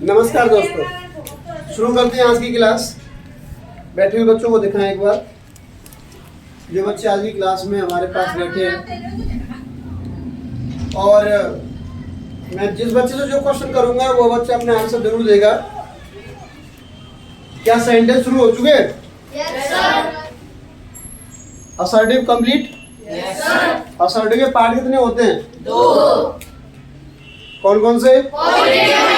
नमस्कार दोस्तों, शुरू करते हैं आज की क्लास। बैठे हुए बच्चों को दिखाएं एक बार। जो बच्चे आज की क्लास में हमारे पास बैठे हैं, और मैं जिस बच्चे से जो क्वेश्चन करूंगा वो बच्चा अपने आंसर जरूर देगा। क्या सेंटेंस शुरू हो चुके हैं? Yes sir. Assertive complete? Yes sir. Assertive के पार्ट कितने होते हैं? 2। कौन कौन से? पॉजिटिव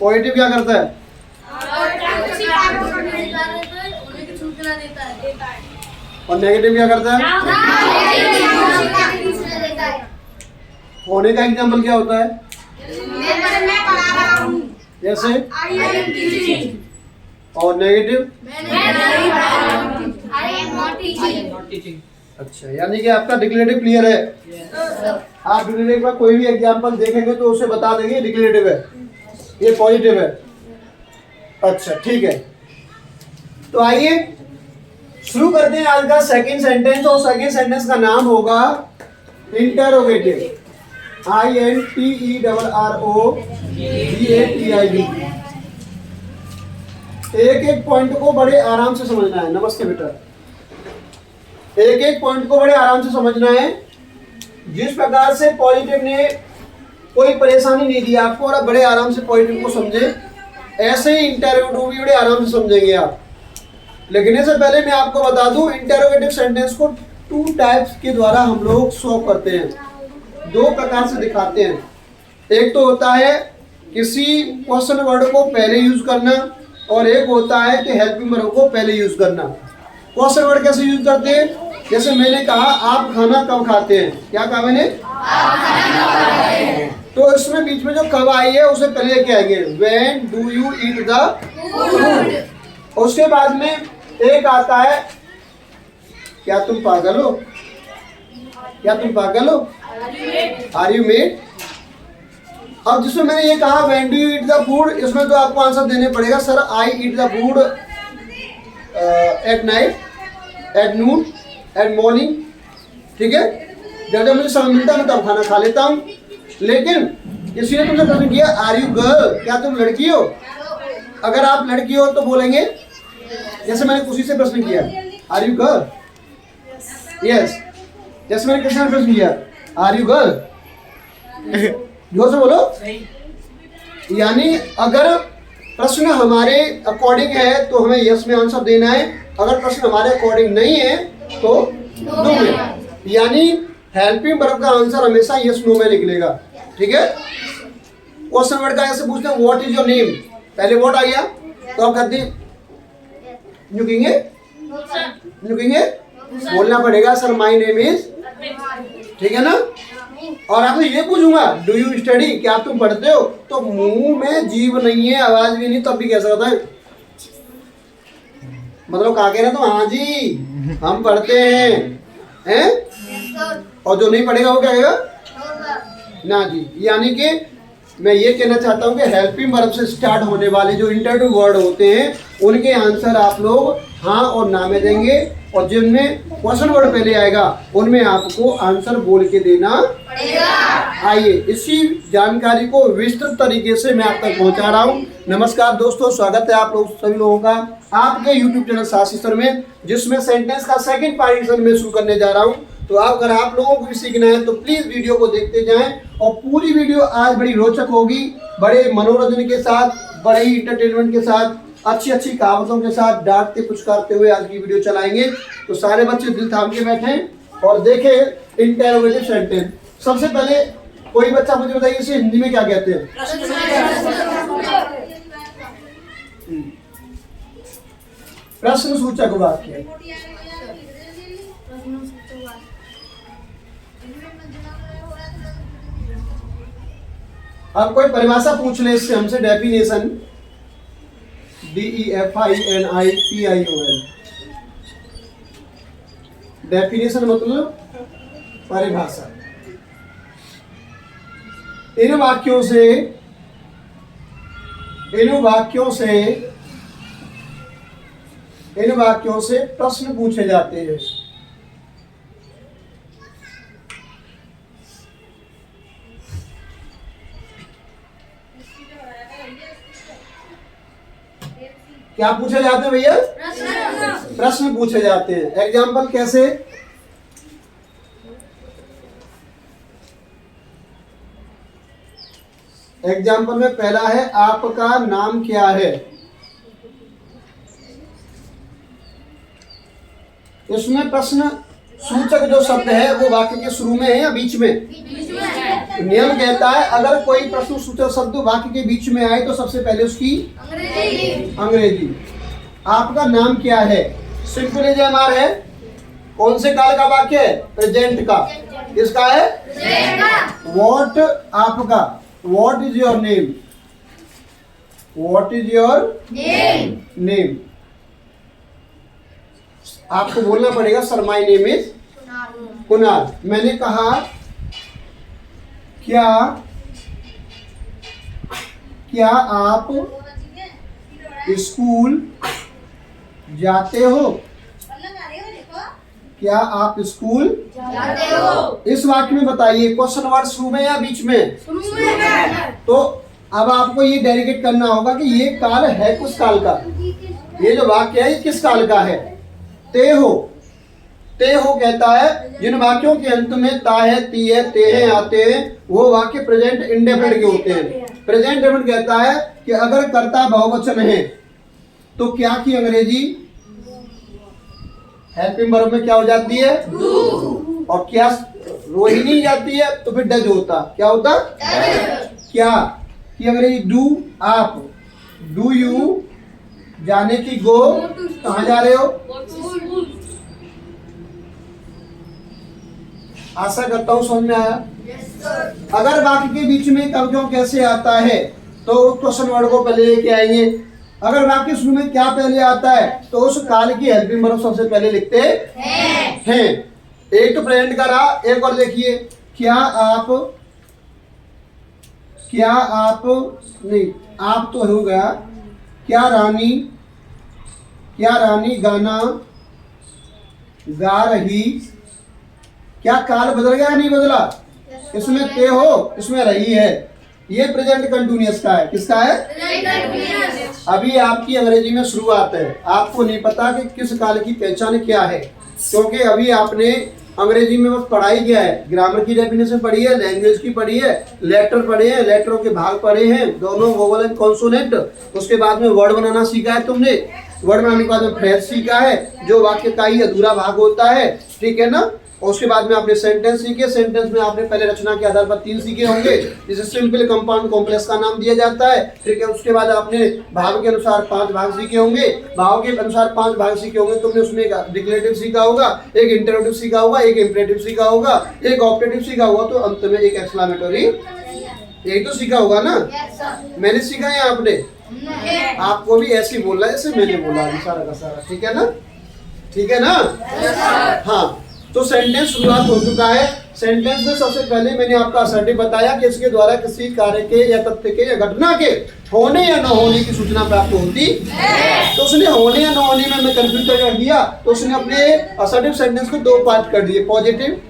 पॉजिटिव क्या करता है? और नेगेटिव क्या करता है? होने का एग्जाम्पल क्या होता है? जैसे? और नेगेटिव? अच्छा, यानी कि आपका डिक्लेरेटिव क्लियर है। आप डिक्लेरेटिव का कोई भी एग्जाम्पल देखेंगे तो उसे बता देंगे डिक्लेरेटिव है, ये पॉजिटिव है। अच्छा ठीक है, तो आइए शुरू करते हैं आज का सेकंड सेंटेंस। और सेकंड सेंटेंस का नाम होगा इंटरोगेटिव। INTERROGATIV। एक एक पॉइंट को बड़े आराम से समझना है। नमस्ते बेटा। एक एक पॉइंट को बड़े आराम से समझना है। जिस प्रकार से पॉजिटिव ने कोई परेशानी नहीं दी आपको और आप बड़े आराम से पॉजिटिव को समझे, ऐसे ही इंटरोगेटिव भी बड़े आराम से समझेंगे आप। लेकिन इससे पहले मैं आपको बता दूं, इंटरोगेटिव सेंटेंस को 2 टाइप्स के द्वारा हम लोग शो करते हैं, 2 प्रकार से दिखाते हैं। एक तो होता है किसी क्वेश्चन वर्ड को पहले यूज करना, और एक होता है कि हेल्पिंग वर्ब को पहले यूज करना। क्वेश्चन वर्ड कैसे यूज करते हैं? जैसे मैंने कहा आप खाना कब खाते हैं। क्या कहा मैंने? आप खाना कब खाते हैं। तो इसमें बीच में जो कब आई है उसे पहले लेके आएंगे, when do you eat the food. उसके बाद में एक आता है, क्या तुम पागल हो? क्या तुम पागल हो? Are you mad. अब जिसमें मैंने ये कहा when do you eat the food, इसमें तो आपको आंसर देने पड़ेगा sir I eat the food at night, at noon, at morning. ठीक है, जब जब मुझे समय मिलता है मैं तब खाना खा लेता हूँ। लेकिन किसी ने तुमसे प्रश्न किया आर यू गर्ल, क्या तुम लड़की हो? अगर आप लड़की हो तो बोलेंगे, जैसे मैंने किसी से प्रश्न किया आर यू गर्ल, यस। जैसे मैंने किसी से प्रश्न किया आर यू गर्ल, जोर से बोलो। यानी अगर प्रश्न हमारे अकॉर्डिंग है तो हमें यस में आंसर देना है, अगर प्रश्न हमारे अकॉर्डिंग नहीं है तो नो में। यानी हेल्पिंग वर्ब का आंसर हमेशा यस नो में निकलेगा। ठीक है, क्वेश्चन वर्ड का ऐसे पूछते हैं व्हाट इज योर नेम, पहले व्हाट आ गया तो आप कहते हैं नुकेंगे, बोलना पड़ेगा सर माय नेम इज। ठीक है ना। और आपसे ये पूछूंगा डू यू स्टडी, क्या तुम पढ़ते हो, तो मुंह में जीभ नहीं है, आवाज भी नहीं, तब भी कह सकता है। मतलब कहा ना तो हाँ जी हम पढ़ते हैं? और जो नहीं पढ़ेगा वो क्या कहेगा? ना जी। यानी कि मैं ये कहना चाहता हूँ कि हेल्पिंग वर्ब से स्टार्ट होने वाले जो इंटरोगेटिव वर्ड होते हैं उनके आंसर आप लोग हाँ और ना में देंगे, और जिनमें क्वेश्चन वर्ड पहले आएगा उनमें आपको आंसर बोल के देना पड़ेगा। आइए इसी जानकारी को विस्तृत तरीके से मैं आप तक पहुंचा रहा हूं। नमस्कार दोस्तों, स्वागत है आप लोग सभी लोगों का आपके यूट्यूब चैनल सासी सर में, जिसमें सेंटेंस का सेकंड पार्टीशन में शुरू करने जा रहा हूं। तो अगर आप लोगों को भी सीखना है तो प्लीज वीडियो को देखते जाएं, और पूरी वीडियो आज बड़ी रोचक होगी, बड़े मनोरंजन के साथ, बड़े ही इंटरटेनमेंट के साथ, अच्छी अच्छी कहावतों के साथ डांटते पुचकारते हुए आज की वीडियो चलाएंगे। तो सारे बच्चे दिल थाम के बैठें और देखें इंटरोगेटिव सेंटेंस। सबसे पहले कोई बच्चा मुझे बताइए इसे हिंदी में क्या कहते हैं? प्रश्न सूचक वाक्य। अब कोई परिभाषा पूछ ले इससे हमसे, डेफिनेशन, DEFINITION। डेफिनेशन मतलब परिभाषा। इन वाक्यों से प्रश्न पूछे जाते हैं। क्या पूछे जाते हैं भैया? प्रश्न पूछे जाते हैं। एग्जाम्पल कैसे? एग्जाम्पल में पहला है आपका नाम क्या है। इसमें प्रश्न सूचक जो शब्द है वो वाक्य के शुरू में है या बीच में? नियम कहता है अगर कोई प्रश्न सूचक शब्द वाक्य के बीच में आए तो सबसे पहले उसकी अंग्रेजी। आपका नाम क्या है? सिंपल एग्जाम्पल है। कौन से काल का वाक्य है? प्रेजेंट का। किसका है? व्हाट आपका। What is your name? What is your name? आपको बोलना पड़ेगा sir my name is Kunal. मैंने कहा क्या आप स्कूल जाते हो? क्या आप स्कूल जाते हो? इस वाक्य में बताइए क्वेश्चन वर्ड शुरू में या बीच में? तो अब आपको ये डेरिवेट करना होगा कि ये काल है किस काल का। ये जो वाक्य है ये किस काल का है? ते हो कहता है जिन वाक्यों के अंत में ता है, ती है, ते हैं आते हैं वो वाक्य प्रेजेंट इंडेफिनिट के होते हैं। प्रेजेंट इंडेफिनिट कहता है कि अगर कर्ता बहुवचन है तो क्या की अंग्रेजी हेल्पिंग वर्ब में क्या हो जाती है? और क्या रोहिणी जाती है तो फिर डज होता। क्या होता? क्या की अंग्रेजी डू। आप डू यू जाने की गो कहाँ जा रहे हो? आशा करता हूँ समझ में आया। अगर वाक्य के बीच में कब क्यों कैसे आता है तो क्वेश्चन वर्ड को पहले लेके आएंगे। अगर वाक्य शुरू में क्या पहले आता है तो उस काल की हेल्पिंग वर्ब सबसे पहले लिखते हैं। एक तो प्रेजेंट का रहा। एक और देखिए क्या आप नहीं आप तो हो गया। क्या रानी गाना गा रही। क्या काल बदल गया नहीं बदला? इसमें ते हो इसमें रही है। ये प्रेजेंट कंटिन्यूअस का है। किसका है? अभी आपकी अंग्रेजी में शुरुआत है। आपको नहीं पता कि किस काल की पहचान क्या है क्योंकि अभी आपने अंग्रेजी में बस पढ़ाई किया है। ग्रामर की डेफिनेशन पढ़ी है, लैंग्वेज की पढ़ी है, लेटर पढ़े हैं, लेटरों के भाग पढ़े हैं, दोनों वोवल एंड कॉन्सोनेंट। उसके बाद में वर्ड बनाना सीखा है तुमने। वर्ड बनाने के बाद में फ्रेज सीखा है जो वाक्य का ही अधूरा भाग होता है। ठीक है ना? और उसके बाद में आपने सेंटेंस सीखे। सेंटेंस में आपने पहले रचना के आधार पर 3 सीखे होंगे जिसे सिंपल, कंपाउंड, कॉम्प्लेक्स का नाम दिया जाता है। ठीक है? उसके बाद आपने भाव के अनुसार 5 भाग सीखे होंगे। भाव के अनुसार 5 भाग सीखे होंगे। तुमने उसमें एक डिक्लेरेटिव सीखा होगा, एक इंटरोगेटिव सीखा होगा, एक इंपरेटिव सीखा होगा, एक ऑप्टेटिव सीखा होगा, तो अंत में एक एक्सक्लेमेटरी। यही तो सीखा होगा ना? मैंने सीखा है आपने। आपको भी ऐसे ही बोलना है जैसे मैंने बोला सारा का सारा। ठीक है ना? ठीक है ना? हाँ, तो सेंटेंस शुरुआत हो चुका है। सेंटेंस में सबसे पहले मैंने आपका असर्टिव बताया कि इसके द्वारा किसी कार्य के या तथ्य के या घटना के होने या न होने की सूचना प्राप्त होती है। तो उसने होने या न होने में मैं कंफ्यूज कर दिया तो उसने अपने असर्टिव सेंटेंस को 2 पार्ट कर दिए, पॉजिटिव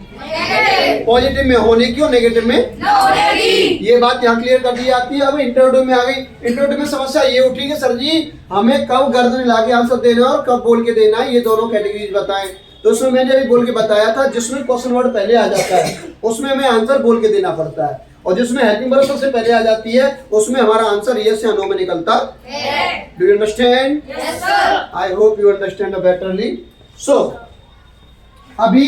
में होने की और नेगेटिव में न होने की। ये बात यहाँ क्लियर कर दी जाती है। अब इंटरोगेटिव में आ गई। इंटरोगेटिव में समस्या ये उठी कि सर जी हमें कब गर्दन लाके आंसर देना और कब बोल के देना है, ये दोनों कैटेगरीज बताएं। तो उसमें मैंने अभी बोल के बताया था जिसमें क्वेश्चन वर्ड पहले आ जाता है उसमें हमें आंसर बोल के देना पड़ता है, और जिसमें हेल्पिंग वर्ब सबसे पहले आ जाती है उसमें हमारा आंसर यस या नो में निकलता है। Do you understand? Yes sir. I hope you understand betterly. So अभी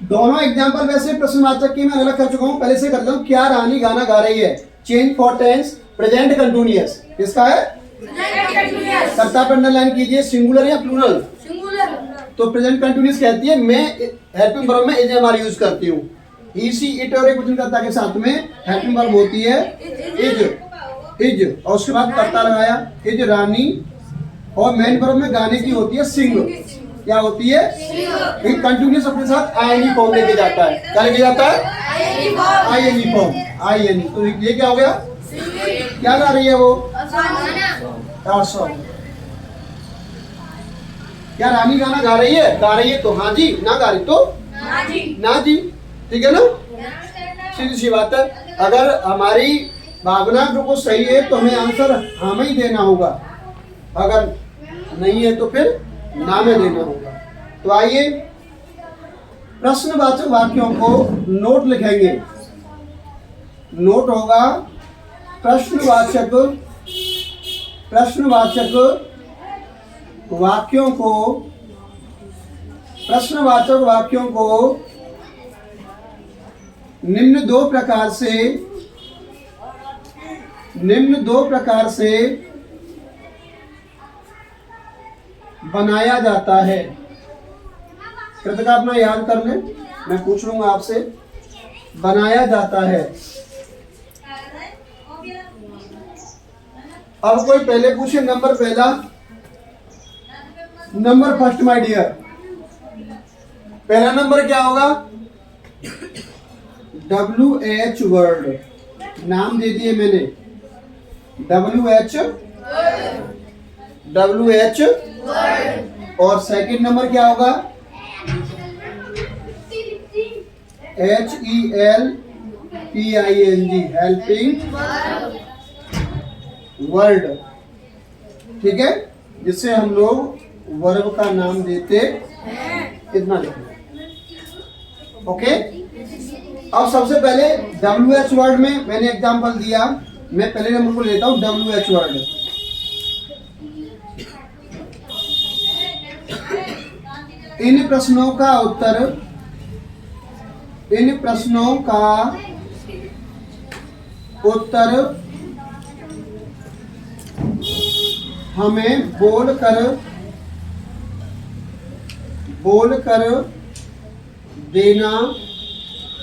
दोनों एग्जांपल वैसे प्रश्नवाचक की मैं अलग कर चुका हूँ, पहले से कर लूँ। क्या रानी गाना गा रही है? Change for tense present continuous. किसका है? कर्ता पे अंडरलाइन कीजिए, सिंगुलर या प्लूरल? तो प्रेजेंट कंटिन्यूअस कहती है मैं हेल्पिंग वर्ब में इज एम यूज करती हूँ। ही सी इट और एक वचन कर्ता के साथ में हेल्पिंग वर्ब होती है इज और उसके बाद कर्ता लगाया इज रानी, और मेन वर्ब में गाने की होती है सिंग। क्या होती है? एक कंटिन्यूअस अपने साथ आईएनजी फॉर्म लेके जाता है। क्या लेके जाता है? ING form. आईएनजी। तो ये क्या हो गया? क्या गा रही है वो? क्या रानी गाना गा रही है? गा रही है तो हाँ जी, ना गा रही तो ना जी। ठीक है ना? सीधी सी बात है। अगर हमारी भावना जो सही है तो हमें आंसर हाँ में ही देना होगा। अगर नहीं है तो फिर ना में देना होगा। तो आइए प्रश्नवाचक वाक्यों को नोट लिखेंगे। नोट होगा प्रश्नवाचक वाक्यों को निम्न दो प्रकार से बनाया जाता है। कृतका अपना याद कर लें, मैं पूछ लूंगा आपसे। बनाया जाता है। अब कोई पहले पूछे, नंबर पहला, नंबर फर्स्ट माय डियर। पहला नंबर क्या होगा? WH वर्ड, नाम दे दिए मैंने, WH और सेकंड नंबर क्या होगा? HELPING, helping word. ठीक है, जिससे हम लोग वर्ब का नाम देते, कितना लिखना। ओके, अब सबसे पहले WH वर्ड में मैंने एग्जांपल दिया। मैं पहले नंबर को लेता हूं, WH वर्ड। इन प्रश्नों का उत्तर हमें बोलकर देना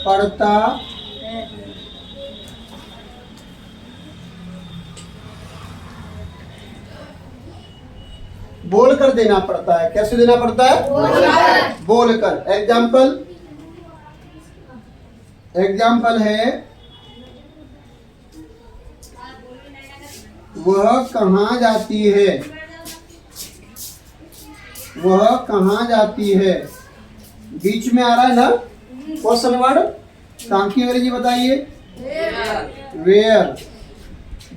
पड़ता बोलकर देना पड़ता है। कैसे देना पड़ता है? बोलकर। एग्जाम्पल है, वह कहाँ जाती है? बीच में आ रहा है ना क्वेश्चन वर्ड, सांख्यिक अंग्रेजी बताइए। वेयर।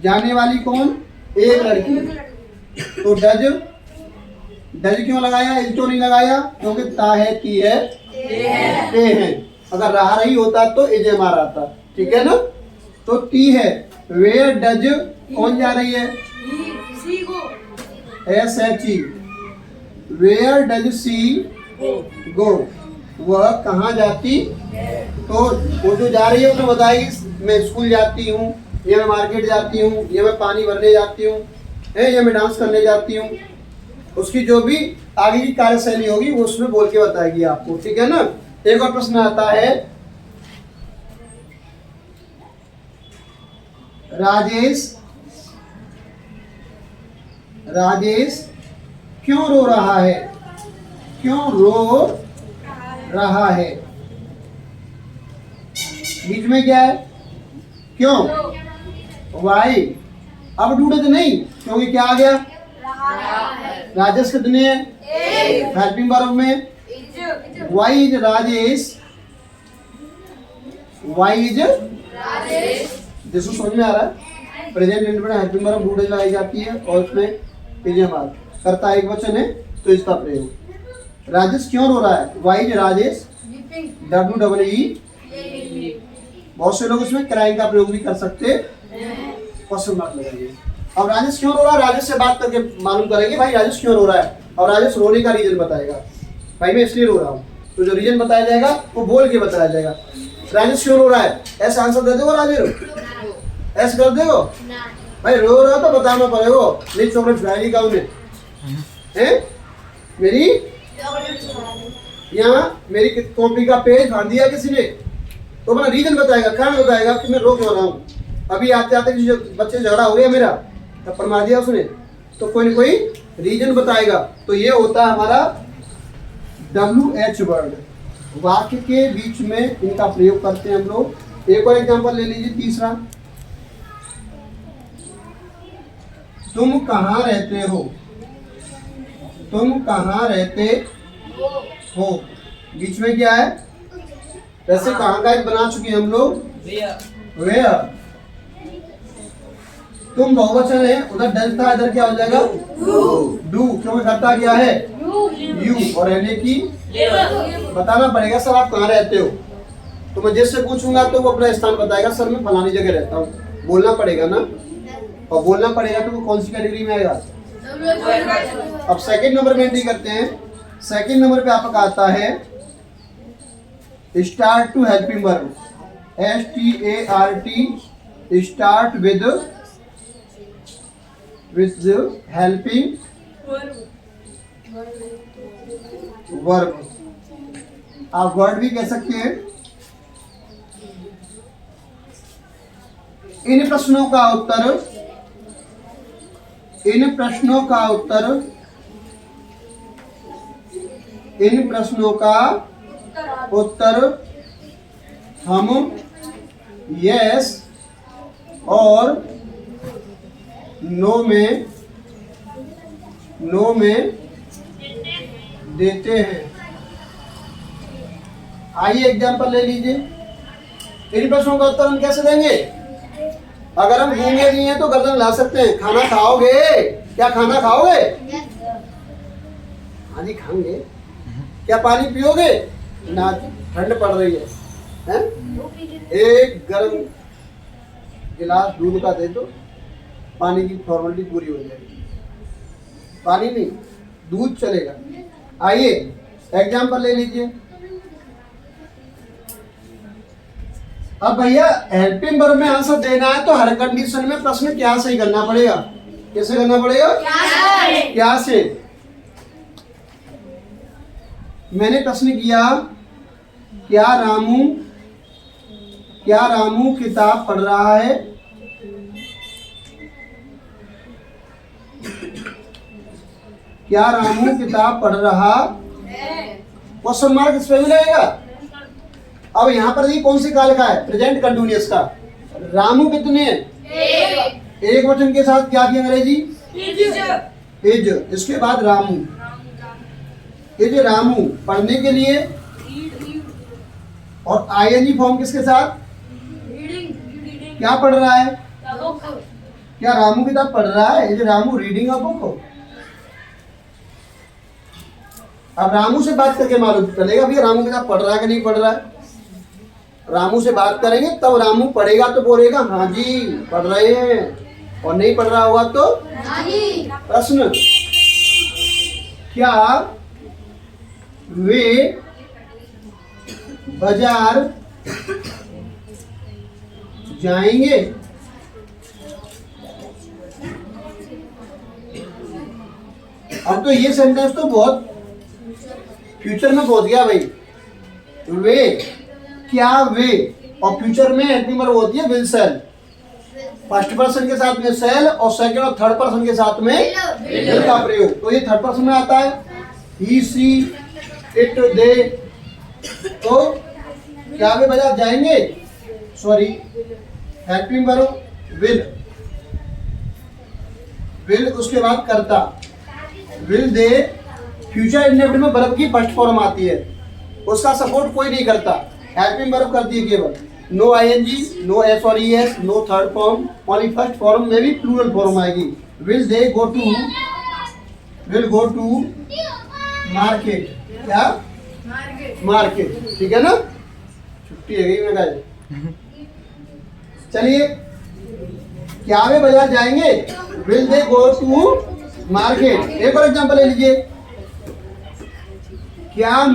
जाने वाली कौन? एक लड़की। तो डज क्यों लगाया? इज तो नहीं लगाया, क्योंकि ता है, ती है, ते है। अगर रहा रही होता तो इज मारा था। ठीक है ना? तो ती है। वेयर डज, कौन जा रही है? SHE। वेयर डज सी गो? वह कहाँ जाती? तो वो जो जा रही है उसने बताएगी, मैं स्कूल जाती हूँ, या मैं मार्केट जाती हूँ, या मैं पानी भरने जाती हूँ, या मैं डांस करने जाती हूँ। उसकी जो भी आगे की कार्यशैली होगी वो उसमें बोल के बताएगी आपको। ठीक है ना? एक और प्रश्न आता है, राजेश क्यों रो रहा है? बीच में क्या है? क्यों? वाई। अब ढूंढे तो नहीं, क्योंकि क्या आ गया? राजेश कितने हैं? हेल्पिंग वर्ब में वाई इज राजेश। जिसको समझ में आ रहा है, प्रेजेंट इंडेफिनिट हेल्पिंग वर्ब ढूंढे लगाई जाती है और उसमें इजमाल करता एक वचन है, तो इसका प्रयोग। राजेश क्यों रो रहा है? Why is Rajesh, WEE। बहुत से लोग उसमें क्राइम का प्रयोग भी कर सकते, क्वेश्चन मार्क लगाइए। अब राजेश क्यों रो रहा है? राजेश से बात करके मालूम करेंगे भाई राजेश क्यों रो रहा है, और राजेश रोने का रीजन बताएगा। भाई मैं इसलिए रो रहा हूँ, तो जो रीजन बताया जाएगा वो बोल के बताया जाएगा। राजेश क्यों रो रहा है? ऐसा आंसर दे दो राजेश, ऐसे कर देगो भाई? रो रहा तो बताना पड़ेगा। मेरी चॉकलेट खिलाएगी का उन्हें हैं? मेरी यहाँ मेरी कॉपी का पेज फाड़ दिया किसी ने, तो अपना रीजन बताएगा, कारण बताएगा कि मैं रो क्यों रहा हूँ। अभी आते आते किसी बच्चे झगड़ा हो गया मेरा, थप्पड़ मार दिया उसने, तो कोई न कोई रीजन बताएगा। तो ये होता है हमारा WH वर्ड। वाक्य के बीच में इनका प्रयोग करते हैं हम लोग। एक और एग्जांपल ले लीजिए, तीसरा, तुम कहाँ रहते हो? बीच में क्या है? वैसे कहाँ का एक बना चुके हैं हम लोग, वेयर। तुम बहुवचन है, उधर डज था, इधर क्या हो जाएगा डू, क्योंकि करता क्या है यू, और रहने की बताना पड़ेगा सर आप कहाँ रहते हो। तो मैं जिससे पूछूंगा तो वो अपना स्थान बताएगा, सर मैं फलानी जगह रहता हूँ, बोलना पड़ेगा ना, और बोलना पड़ेगा तो वो कौन सी कैटेगरी में आएगा। अब सेकंड नंबर में एंट्री करते हैं। सेकंड नंबर पे आपका आता है start to helping verb, START, start with helping verb. आप वर्ड भी कह सकते हैं। इन प्रश्नों का उत्तर, इन प्रश्नों का उत्तर, इन प्रश्नों का उत्तर हम यस और नो में देते हैं। आइए एग्जांपल ले लीजिए। इन प्रश्नों का उत्तर हम कैसे देंगे? अगर हम गूंगे नहीं है तो गर्दन ला सकते हैं। खाना खाओगे? क्या खाना खाओगे? हाँ जी खाएंगे। क्या पानी पियोगे? ना, ठंड पड़ रही है? एक गर्म गिलास दूध का दे दो, पानी की फॉर्मेलिटी पूरी हो जाएगी। पानी नहीं, दूध चलेगा। आइए एग्जाम्पल ले लीजिए। अब भैया हेल्पिंग वर्ब में आंसर देना है तो हर कंडीशन में प्रश्न क्या से ही करना पड़ेगा। कैसे करना पड़ेगा? क्या से। मैंने प्रश्न किया, क्या रामू किताब पढ़ रहा है? क्या रामू किताब पढ़ रहा? क्वेश्चन मार्क इस पे भी लगेगा। अब यहाँ पर देखिए कौन सी काल का है? प्रेजेंट कंटिन्यूअस का। रामू कितने हैं? एक वचन के साथ क्या की अंग्रेजी? इज। इसके बाद रामू, इज रामू पढ़ने के लिए, और आईएनजी फॉर्म किसके साथ? क्या पढ़ रहा है? क्या रामू किताब पढ़ रहा है? Is Ramu reading a book. अब रामू से बात करके मालूम चलेगा भैया रामू किताब पढ़ रहा है कि नहीं पढ़ रहा है। रामू से बात करेंगे तब रामू पढ़ेगा तो बोलेगा हाँ जी पढ़ रहे हैं, और नहीं पढ़ रहा होगा तो प्रश्न, क्या वे बाजार जाएंगे? अब तो ये सेंटेंस तो बहुत फ्यूचर में पहुंच गया भाई। वे, क्या वे, और फ्यूचर में हेल्पिंग वर्ब होती है विल सेल। फर्स्ट पर्सन के साथ में सेल और सेकंड और थर्ड पर्सन के साथ में विल का प्रयोग। तो ये थर्ड पर्सन में आता है, ही, सी, इट, दे। तो क्या वे बाजार जाएंगे? सॉरी, हेल्पिंग वर्ब विल, उसके बाद करता, विल दे। फ्यूचर इंडेफिनिट में वर्ब की फर्स्ट फॉर्म आती है, उसका सपोर्ट कोई नहीं करता, हेल्पिंग वर्ब करती है केवल। नो आईएनजी, नो एस और ES, no third form, only first form में भी प्लूरल फॉर्म आएगी। Will they go to market. क्या? मार्केट। ठीक है ना, छुट्टी है गई मैं कहा। चलिए, क्या वे बाजार जाएंगे? Will they go to market. एक और एग्जांपल ले लीजिए। क्या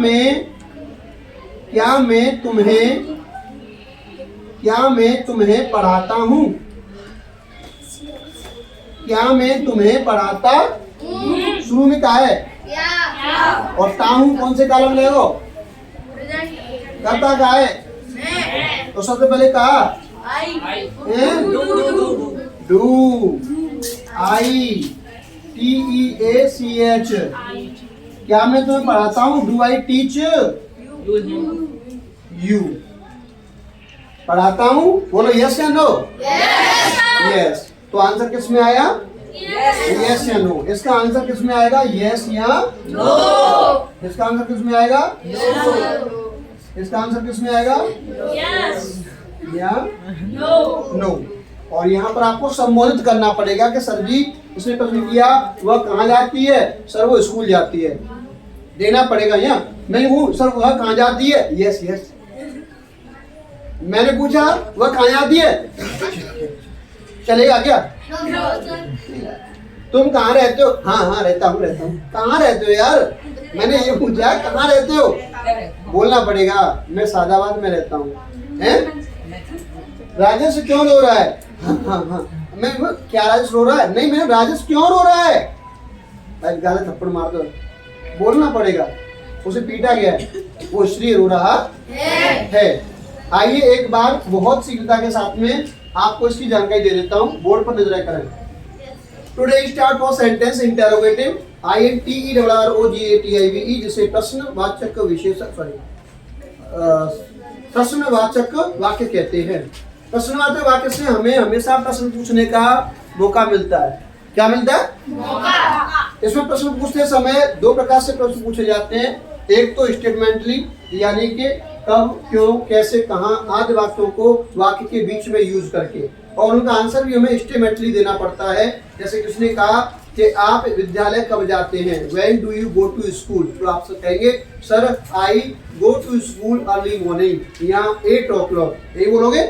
मैं तुम्हें पढ़ाता हूँ? क्या मैं तुम्हें पढ़ाता? शुरू में क्या है? और ताहू कौन से कालम लेगो? करता क्या है? तो सबसे पहले कहा डू, ITEACH। क्या मैं तुम्हें पढ़ाता हूँ? Do I teach you. पढ़ाता हूँ, बोलो यस या नो? यस। तो आंसर किस में आया? यस या नो। इसका आंसर किस में आएगा? यस या नो। इसका आंसर किस में आएगा? इसका आंसर किस में आएगा? यस या नो। और यहाँ पर आपको संबोधित करना पड़ेगा कि सर जी, उसने प्रश्न किया वह कहाँ जाती है? सर वो स्कूल जाती है। देना पड़ेगा यहाँ। मैं हूँ सर वह कहाँ जाती है? Yes yes. मैंने पूछा वह कहाँ जाती है? चलेगा क्या? तुम कहाँ रहते हो? हाँ हाँ रहता हूँ। कहाँ रहते हो यार? मैंने ये पूछा कहाँ रहते हो? बोलना पड़ेगा मैं सादाबाद में रहता हूँ। हैं? राजेश क्यों रो रहा है? हाँ। मैं क्या राजेश रो रहा है? नहीं, मैं राजेश क्यों रो रहा है? गाले थप्पड़ मार दो। बोलना पड़ेगा। उसे पीटा गया है, वो इसलिए रो रहा है। आइए एक बार बहुत शीघ्रता के साथ में आपको इसकी जानकारी दे देता हूँ। बोर्ड पर नजर करें। Today start for sentence interrogative INTERROGATIVE, जिसे प्रश्नवाचक विशेषण प्रश्नवाचक वाक्य कहते हैं। प्रश्नवाचक वाक्य से हमें हमेशा प्रश्न पूछने का मौका मिलता है। क्या मिलता है? मौका। इसमें प्रश्न पूछते समय दो प्रकार से प्रश्न पूछे जाते हैं। एक तो स्टेटमेंटली, यानी कि कब, क्यों, कैसे, कहाँ आदि वाक्यों को वाक्य के बीच में यूज करके, और उनका आंसर भी हमें स्टेटमेंटली देना पड़ता है। जैसे किसने कहा कि आप विद्यालय कब जाते हैं? When do you go to school? तो आप कहेंगे sir I go to school early morning, यहाँ 8 o'clock। यही बोलोगे?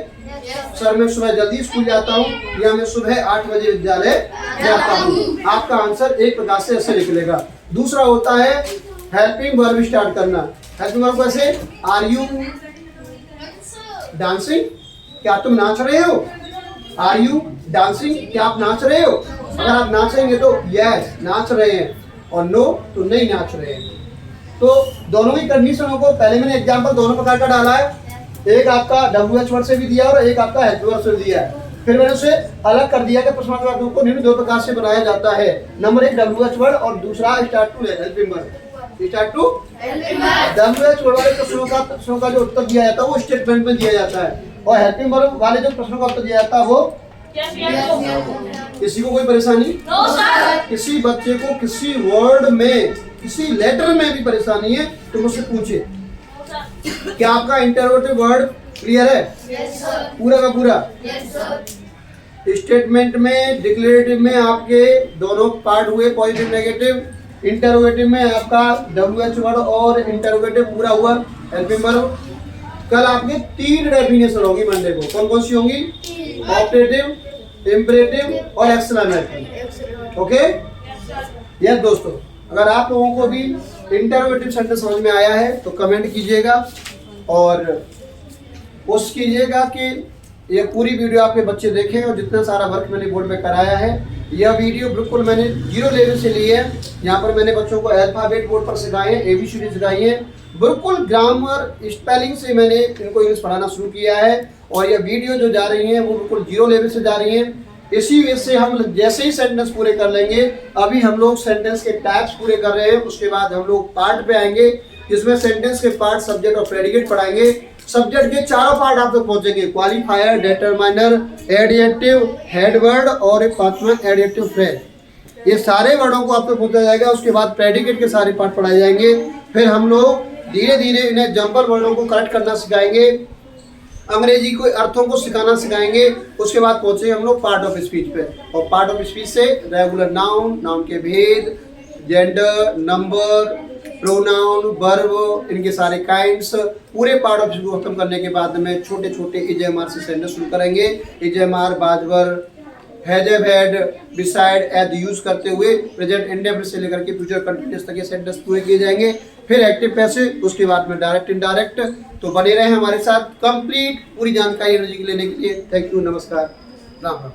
सर मैं सुबह जल्दी स्कूल जाता हूँ, या मैं सुबह 8 बजे विद्यालय जाता हूँ। आपका आंसर एक प्रकार से ऐसे निकलेगा। दूसरा होता है हेल्पिंग वर्ब स्टार्ट करना। हेल्पिंग वर्ब कैसे? Are you dancing? क्या तुम नाच रहे हो? Are you dancing? क्या आप नाच रहे हो? अगर आप नाचेंगे तो यस नाच रहे हैं, और नो तो नहीं नाच रहे हैं। तो दोनों ही कंडीशनों को पहले मैंने एग्जांपल दोनों प्रकार का डाला है। एक आपका WH वर्ड से भी दिया और एक आपका हेल्प वर्ड से दिया है। फिर मैंने उसे अलग कर दिया कि प्रश्नार्थक वाक्यों को निम्न दो प्रकार से बनाया जाता है। नंबर 1 WH वर्ड और दूसरा start to helping word. Start to WH word वाले प्रश्नों का जो उत्तर दिया जाता है वो स्टेटमेंट में दिया जाता है, और हेल्पिंग वर्ब वाले जो प्रश्नों का उत्तर दिया जाता है वो किसी को कोई परेशानी? No sir. किसी बच्चे को किसी वर्ड में, किसी लेटर में भी परेशानी है तो मुझसे पूछे। क्या आपका इंटरोगेटिव वर्ड क्लियर है? Yes sir. पूरा का पूरा? Yes sir. स्टेटमेंट में, डिक्लेरेटिव में आपके दोनों पार्ट हुए, पॉजिटिव नेगेटिव। इंटरोगेटिव में आपका WH वर्ड और इंटरोगेटिव पूरा हुआ, हेल्पिंग वर्ब। कल आपके 3 डेफिनेशन होगी मंडे को। कौन कौन सी होंगी? ऑपरेटिव, इंपरेटिव और एक्सक्लेमेटरी। ओके यस दोस्तों, अगर आप लोगों को भी इंटरोगेटिव सेंटेंस समझ में आया है तो कमेंट कीजिएगा, और कोशिश कीजिएगा कि ये पूरी वीडियो आपके बच्चे देखें। और जितना सारा वर्क मैंने बोर्ड में कराया है, यह वीडियो बिल्कुल मैंने 0 लेवल से ली है। यहाँ पर मैंने बच्चों को अल्फाबेट बोर्ड पर सिखाए हैं, ABCD सिखाई है, बिल्कुल ग्रामर स्पेलिंग से मैंने इनको इंग्लिश पढ़ाना शुरू किया है। और यह वीडियो जो जा रही है वो बिल्कुल 0 लेवल से जा रही है। इसी वजह से हम जैसे ही सेंटेंस पूरे कर लेंगे, अभी हम लोग सेंटेंस के टाइप्स पूरे कर रहे हैं, उसके बाद हम लोग पार्ट पे आएंगे जिसमें सेंटेंस के पार्ट, सब्जेक्ट और प्रेडिकेट पढ़ाएंगे। सब्जेक्ट के चारों पार्ट आप तक पहुंचेंगे, क्वालिफायर, डिटरमाइनर, एडजेक्टिव, हेडवर्ड और एक 5वां एडजेक्टिव फ्रेज। ये सारे वर्डों को आप तक पहुंचा जाएगा। उसके बाद प्रेडिकेट के सारे पार्ट पढ़ाए जाएंगे। फिर हम लोग धीरे धीरे इन्हें जंपल वर्डों को करेक्ट करना सिखाएंगे, अंग्रेजी को अर्थों को सिखाना सिखाएंगे। उसके बाद पहुंचे हम लोग पार्ट ऑफ स्पीच पे, और पार्ट ऑफ स्पीच से रेगुलर नाउन, नाउन के भेद, जेंडर, नंबर, प्रोनाउन, वर्ब, इनके सारे काइंड्स, पूरे पार्ट ऑफ स्पीच को खत्म करने के बाद में छोटे छोटे इजेएमआर से सेंटेंस शुरू करेंगे। Is am are, was were, has have had, beside, एज यूज करते हुए प्रेजेंट इंडेफिनिट से लेकर के फ्यूचर कंटिन्यूअस तक ये सेंटेंस पूरे किए जाएंगे। फिर एक्टिव पैसिव, उसके बाद में डायरेक्ट इनडायरेक्ट। तो बने रहे हमारे साथ, कंप्लीट पूरी जानकारी एनर्जी लेने के लिए। थैंक यू, नमस्कार, राम राम।